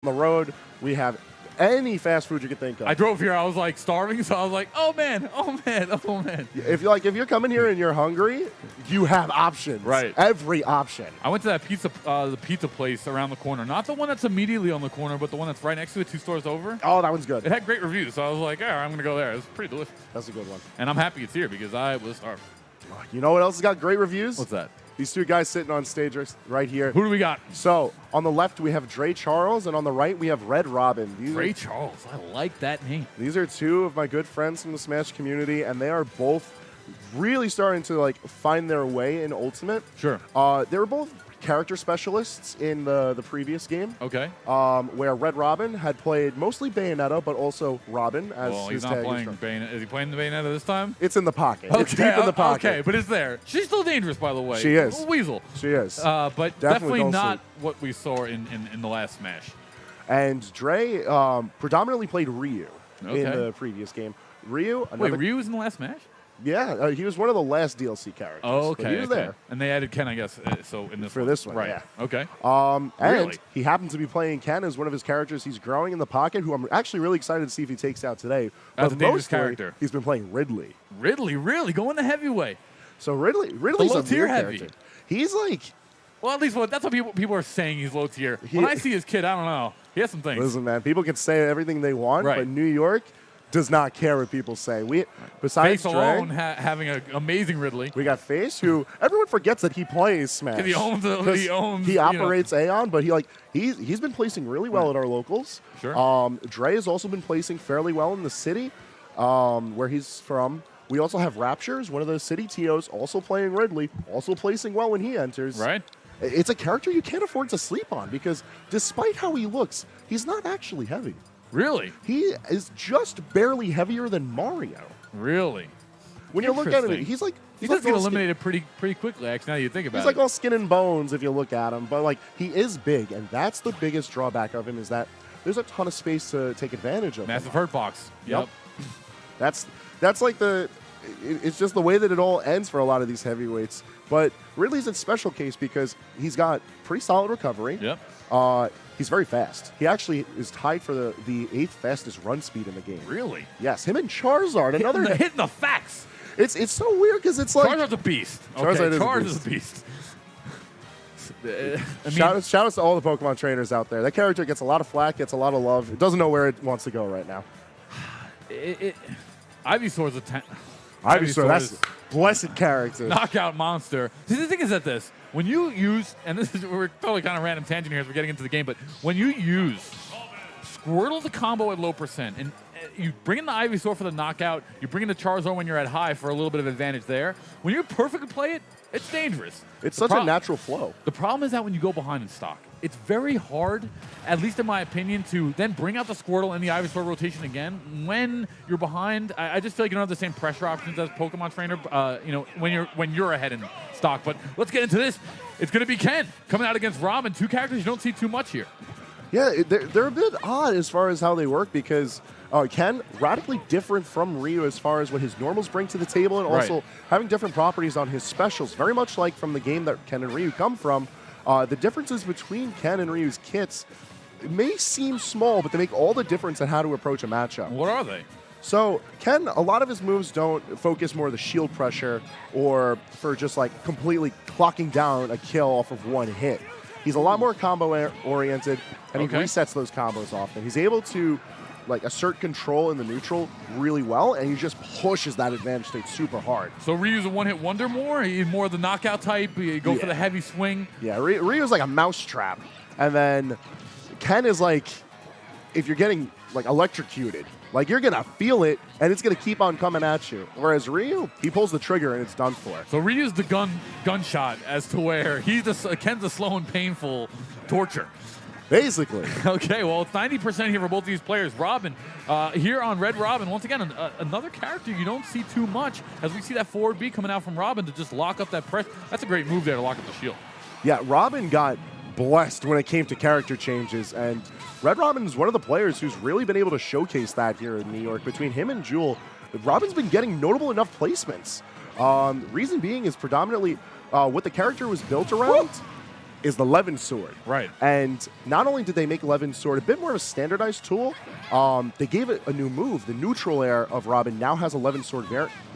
the road, we have any fast food you can think of. I drove here. I was like starving, so I was like, "Oh man, oh man, oh man." If you're coming here and you're hungry, you have options. Right. Every option. I went to that the pizza place around the corner. Not the one that's immediately on the corner, but the one that's right next to it, 2 stores over. Oh, that one's good. It had great reviews, so I was like, "Yeah, I'm gonna go there." It was pretty delicious. That's a good one. And I'm happy it's here because I was starving. You know what else has got great reviews? What's that? These 2 guys sitting on stage right here. Who do we got? So on the left we have Dre Charles, and on the right we have RedRobin. Dre Charles. I like that name. These are 2 of my good friends from the Smash community, and they are both really starting to find their way in Ultimate. Sure. They were both character specialists in the previous game. Okay. Where RedRobin had played mostly Bayonetta, but also Robin as well, his he's not tag playing instructor. Bayonetta. Is he playing the Bayonetta this time? It's in the pocket. It's deep in the pocket. Okay, but it's there. She's still dangerous, by the way. She is. A weasel. She is. But definitely not what we saw in the last Smash. And Dre predominantly played Ryu in the previous game. Ryu. Wait, Ryu was in the last Smash? Yeah, he was one of the last DLC characters. Oh, okay. But he was there. And they added Ken, I guess, so in this for this one, right? Yeah. Okay. And really? he happens to be playing Ken as one of his characters. He's growing in the pocket, who I'm actually really excited to see if he takes out today. That's a dangerous mostly, character. He's been playing Ridley. Ridley, really going the heavyweight. So Ridley's a tier weird heavy. character. He's like. Well, at least that's what people are saying. He's low tier. When I see his kid, I don't know. He has some things. Listen, man, people can say everything they want, but New York does not care what people say. Besides Face Dre, alone having an amazing Ridley. We got Face, who everyone forgets that he plays Smash. He owns. He operates AON, but he's been placing really well at our locals. Sure. Dre has also been placing fairly well in the city, where he's from. We also have Raptures, one of those city TOs, also playing Ridley, also placing well when he enters. Right. It's a character you can't afford to sleep on because despite how he looks, he's not actually heavy. Really? He is just barely heavier than Mario. Really? When you look at him, he does get eliminated pretty quickly, actually, now you think about it. He's like all skin and bones if you look at him, but he is big, and that's the biggest drawback of him is that there's a ton of space to take advantage of. Massive hurt box. Yep. That's it's just the way that it all ends for a lot of these heavyweights. But Ridley's a special case because he's got pretty solid recovery. Yep. He's very fast. He actually is tied for the 8th fastest run speed in the game. Really? Yes. Him and Charizard. Hitting the facts. It's so weird because it's like Charizard's a beast. Charizard is a beast. Shout outs to all the Pokemon trainers out there. That character gets a lot of flack, gets a lot of love. It doesn't know where it wants to go right now. Ivysaur's a Ivysaur, that's blessed character. Knockout monster. See, the thing is that when you use, and we're totally kind of random tangent here as we're getting into the game, but when you use Squirtle the combo at low percent, and you bring in the Ivysaur for the knockout, you bring in the Charizard when you're at high for a little bit of advantage there, when you perfectly play it, it's dangerous. It's such a natural flow. The problem is that when you go behind in stock, it's very hard, at least in my opinion, to then bring out the Squirtle and the Ivysaur rotation again when you're behind. I just feel like you don't have the same pressure options as Pokemon trainer. When you're ahead in stock. But let's get into this. It's going to be Ken coming out against Robin. 2 characters you don't see too much here. Yeah, they're a bit odd as far as how they work because Ken, radically different from Ryu as far as what his normals bring to the table and also having different properties on his specials, very much like from the game that Ken and Ryu come from. The differences between Ken and Ryu's kits may seem small, but they make all the difference in how to approach a matchup. What are they? So Ken, a lot of his moves don't focus more on the shield pressure or for just completely clocking down a kill off of one hit. He's a lot more combo-oriented, and he resets those combos often. He's able to assert control in the neutral really well, and he just pushes that advantage state super hard. So Ryu's a one-hit wonder more? He's more the knockout type? You go for the heavy swing? Yeah, Ryu's like a mousetrap. And then Ken is if you're getting electrocuted, you're going to feel it, and it's going to keep on coming at you. Whereas Ryu, he pulls the trigger, and it's done for. So Ryu's the gunshot as to where Ken's the slow and painful torture. Basically. Okay, well, it's 90% here for both of these players. Robin, here on RedRobin, once again, another character you don't see too much as we see that forward B coming out from Robin to just lock up that press. That's a great move there to lock up the shield. Yeah, Robin got blessed when it came to character changes, and RedRobin is one of the players who's really been able to showcase that here in New York. Between him and Jewel, Robin's been getting notable enough placements. Reason being is predominantly what the character was built around. is the Levin sword. Right. And not only did they make Levin's sword a bit more of a standardized tool, they gave it a new move. The neutral air of Robin now has a Levin sword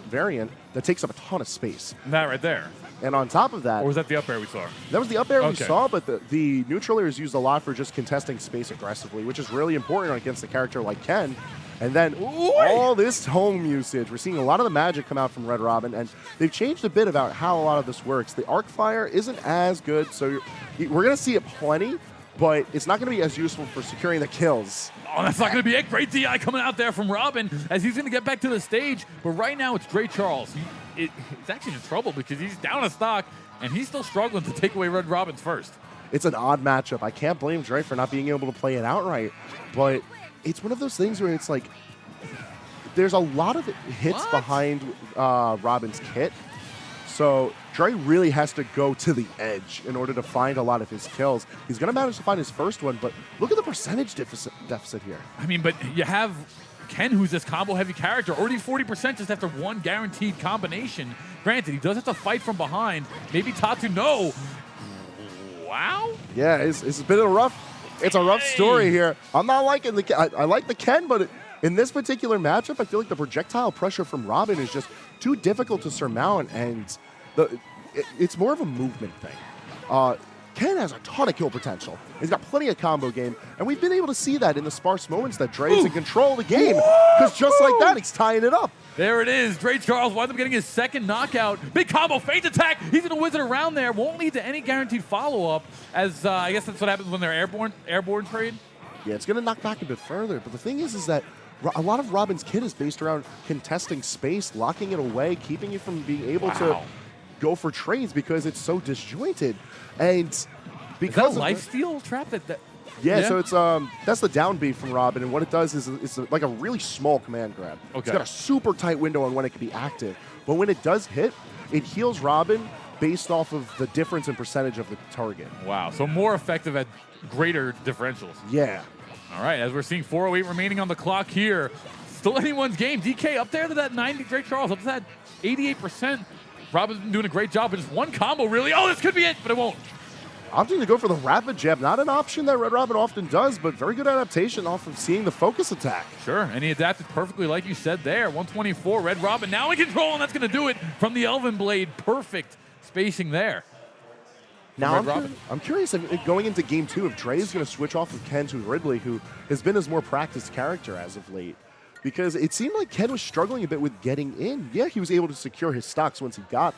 variant that takes up a ton of space. That right there. And on top of that... Or was that the up air we saw? That was the up air we saw, but the neutral air is used a lot for just contesting space aggressively, which is really important against a character like Ken. And then all this home usage. We're seeing a lot of the magic come out from RedRobin, and they've changed a bit about how a lot of this works. The arc fire isn't as good, so we're going to see it plenty, but it's not going to be as useful for securing the kills. Oh, that's not going to be it. Great DI coming out there from Robin as he's going to get back to the stage. But right now it's Dre Charles. He's actually in trouble because he's down a stock, and he's still struggling to take away RedRobin's first. It's an odd matchup. I can't blame Dre for not being able to play it outright, but it's one of those things where it's like there's a lot of hits behind Robin's kit. So Dre really has to go to the edge in order to find a lot of his kills. He's going to manage to find his first one, but look at the percentage deficit here. I mean, but you have Ken, who's this combo-heavy character, already 40% just after one guaranteed combination. Granted, he does have to fight from behind. Maybe Tatu, no. Wow. Yeah, it's been a rough story here. I'm not liking I like the Ken, but in this particular matchup, I feel like the projectile pressure from Robin is just too difficult to surmount, and it's more of a movement thing. Ken has a ton of kill potential. He's got plenty of combo game, and we've been able to see that in the sparse moments that Dre is in control of the game, because just like that, he's tying it up. There it is. Dre Charles winds up getting his second knockout. Big combo, feint attack. He's going to whiz it around there. Won't lead to any guaranteed follow-up, as I guess that's what happens when they're airborne trade. Yeah, it's going to knock back a bit further, but the thing is that a lot of Robin's kit is based around contesting space, locking it away, keeping you from being able to go for trades because it's so disjointed. And because is that a lifesteal trap? Yeah, so it's that's the down B from Robin, and what it does is it's like a really small command grab. Okay. It's got a super tight window on when it can be active, but when it does hit, it heals Robin based off of the difference in percentage of the target. Wow, so more effective at greater differentials. Yeah. All right, as we're seeing 4:08 remaining on the clock here, still anyone's game. DK up there to that 90, Drake Charles up to that 88%. Robin's been doing a great job, but just one combo really. Oh, this could be it, but it won't. Opting to go for the rapid jab, not an option that RedRobin often does, but very good adaptation off of seeing the focus attack. Sure, and he adapted perfectly like you said there. 124, RedRobin now in control, and that's going to do it from the Elven Blade. Perfect spacing there. Now, I'm curious if going into game 2 if Dre is going to switch off of Ken to Ridley, who has been his more practiced character as of late. Because it seemed like Ken was struggling a bit with getting in. Yeah, he was able to secure his stocks once he got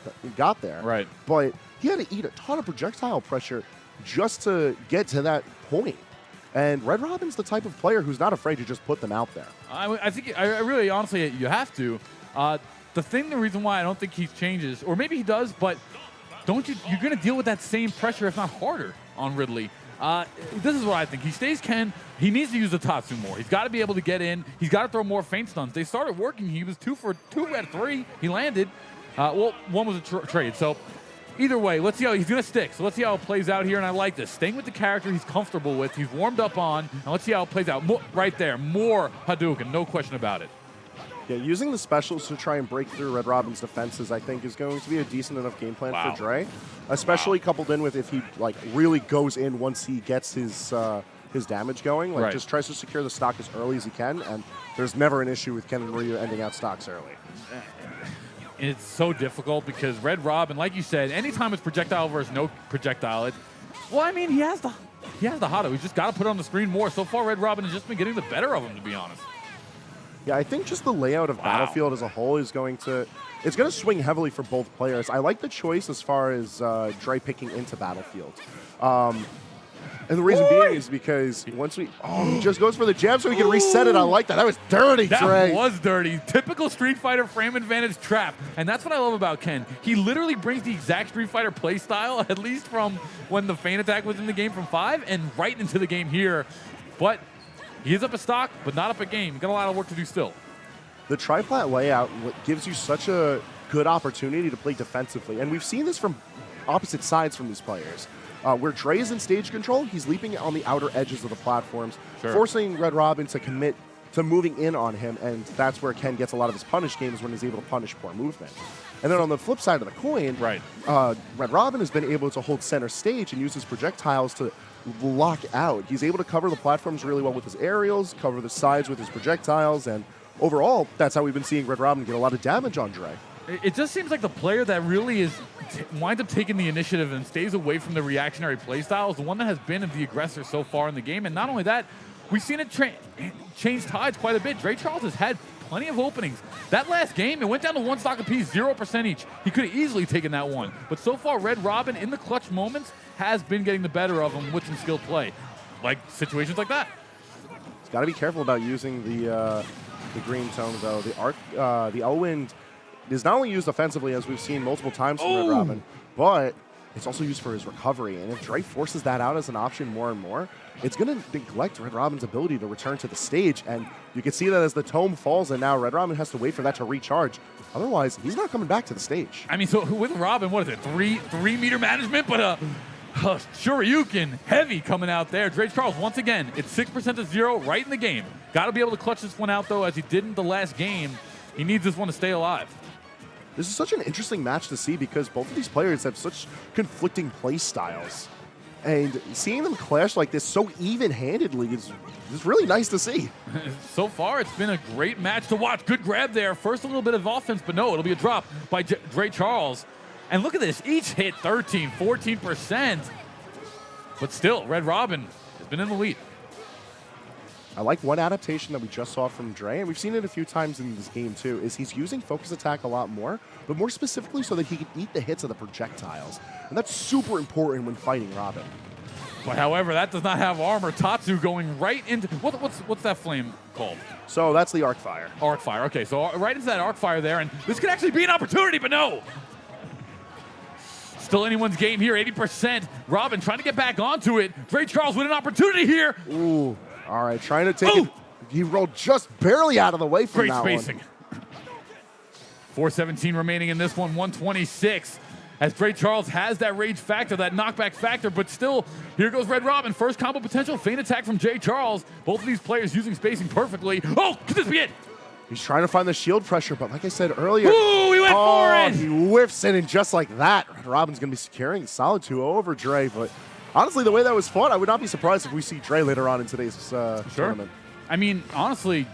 there. Right. But he had to eat a ton of projectile pressure just to get to that point. And RedRobin's the type of player who's not afraid to just put them out there. I think, I really, honestly, you have to. The reason why I don't think he changes, or maybe he does, but you're going to deal with that same pressure, if not harder, on Ridley. This is what I think. He stays Ken. He needs to use the Tatsu more. He's got to be able to get in. He's got to throw more feint stuns. They started working. He was 2 for 2 at 3. He landed. Well, one was a trade. So either way, let's see how he's going to stick. So let's see how it plays out here. And I like this. Staying with the character he's comfortable with. He's warmed up on. And let's see how it plays out. Right there. More Hadouken. No question about it. Yeah, using the specials to try and break through RedRobin's defenses, I think, is going to be a decent enough game plan for Dre, especially coupled in with if he really goes in once he gets his damage going. Just tries to secure the stock as early as he can, and there's never an issue with Ken and Ryu ending out stocks early. It's so difficult because RedRobin, like you said, anytime it's projectile versus no projectile, he has the Hado. He's just got to put it on the screen more. So far, RedRobin has just been getting the better of him, to be honest. Yeah, I think just the layout of Battlefield as a whole is going to swing heavily for both players. I like the choice as far as Dre picking into Battlefield. And the reason being is because once he just goes for the jab so he can reset it. I like that. That was dirty, Dre. That was dirty. Typical Street Fighter frame advantage trap. And that's what I love about Ken. He literally brings the exact Street Fighter play style, at least from when the feint attack was in the game from 5, and right into the game here. But he is up a stock, but not up a game. He's got a lot of work to do still. The triplat layout gives you such a good opportunity to play defensively. And we've seen this from opposite sides from these players. Where Dre is in stage control, he's leaping on the outer edges of the platforms, forcing RedRobin to commit to moving in on him, and that's where Ken gets a lot of his punish games when he's able to punish poor movement. And then on the flip side of the coin, RedRobin has been able to hold center stage and use his projectiles to lock out. He's able to cover the platforms really well with his aerials, cover the sides with his projectiles, and overall, that's how we've been seeing RedRobin get a lot of damage on Dre. It just seems like the player that really is winds up taking the initiative and stays away from the reactionary playstyle is the one that has been the aggressor so far in the game. And not only that, we've seen it change tides quite a bit. Dre Charles has had plenty of openings. That last game, it went down to one stock apiece, 0% each. He could have easily taken that one. But so far, RedRobin, in the clutch moments, has been getting the better of him with some skilled play. Like situations like that. He's got to be careful about using the green tone, though. The Elwind is not only used offensively, as we've seen multiple times from RedRobin, but it's also used for his recovery. And if Dre forces that out as an option more and more, it's going to neglect RedRobin's ability to return to the stage. And you can see that as the tome falls, and now RedRobin has to wait for that to recharge. Otherwise, he's not coming back to the stage. I mean, so with Robin, what is it, three meter management, but Shoryuken heavy coming out there. Dre Charles, once again, it's 6% to 0 right in the game. Got to be able to clutch this one out, though, as he did in the last game. He needs this one to stay alive. This is such an interesting match to see because both of these players have such conflicting play styles. And seeing them clash like this so even-handedly is really nice to see. So far, it's been a great match to watch. Good grab there. First, a little bit of offense, but no, it'll be a drop by Dre Charles. And look at this. Each hit 13, 14%. But still, RedRobin has been in the lead. I like one adaptation that we just saw from Dre, and we've seen it a few times in this game too, is he's using focus attack a lot more, but more specifically so that he can eat the hits of the projectiles. And that's super important when fighting Robin. But however, that does not have armor. Tatsu going right into, what's that flame called? So that's the arc fire. Arc fire, okay, so right into that arc fire there, and this could actually be an opportunity, but no! Still anyone's game here, 80%. Robin trying to get back onto it. Dre Charles with an opportunity here. Ooh. All right, trying to take it. He rolled just barely out of the way from Great that spacing. one. 4:17 remaining in this one, 126. As Dre Charles has that rage factor, that knockback factor, but still, here goes RedRobin. First combo potential, feint attack from Dre Charles. Both of these players using spacing perfectly. Oh, could this be it? He's trying to find the shield pressure, but like I said earlier, ooh, he went for it! He whiffs it, and just like that, RedRobin's going to be securing a solid 2-0 over Dre, but honestly, the way that was fought, I would not be surprised if we see Dre later on in today's tournament. I mean, honestly,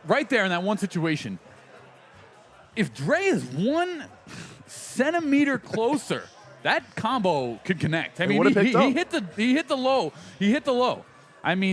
right there in that one situation, if Dre is 1 centimeter closer, that combo could connect. I mean, he hit the low. He hit the low. I mean.